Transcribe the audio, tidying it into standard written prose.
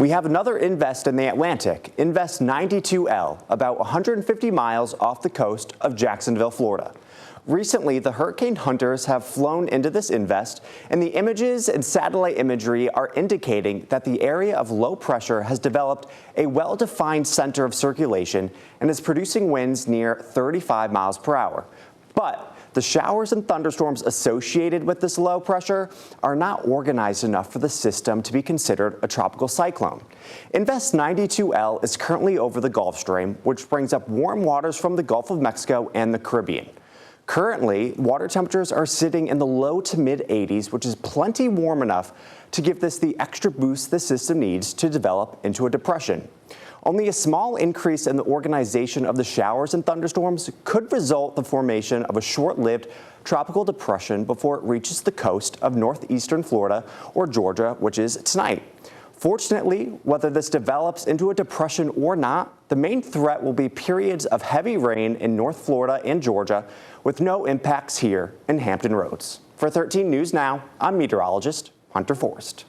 We have another invest in the Atlantic, Invest 92L, about 150 miles off the coast of Jacksonville, Florida. Recently, the hurricane hunters have flown into this invest, and the images and satellite imagery are indicating that the area of low pressure has developed a well-defined center of circulation and is producing winds near 35 miles per hour. But the showers and thunderstorms associated with this low pressure are not organized enough for the system to be considered a tropical cyclone. Invest 92L is currently over the Gulf Stream, which brings up warm waters from the Gulf of Mexico and the Caribbean. Currently, water temperatures are sitting in the low to mid 80s, which is plenty warm enough to give this the extra boost the system needs to develop into a depression. Only a small increase in the organization of the showers and thunderstorms could result in the formation of a short-lived tropical depression before it reaches the coast of northeastern Florida or Georgia, which is tonight. Fortunately, whether this develops into a depression or not, the main threat will be periods of heavy rain in North Florida and Georgia, with no impacts here in Hampton Roads. For 13 News Now, I'm meteorologist Hunter Forrest.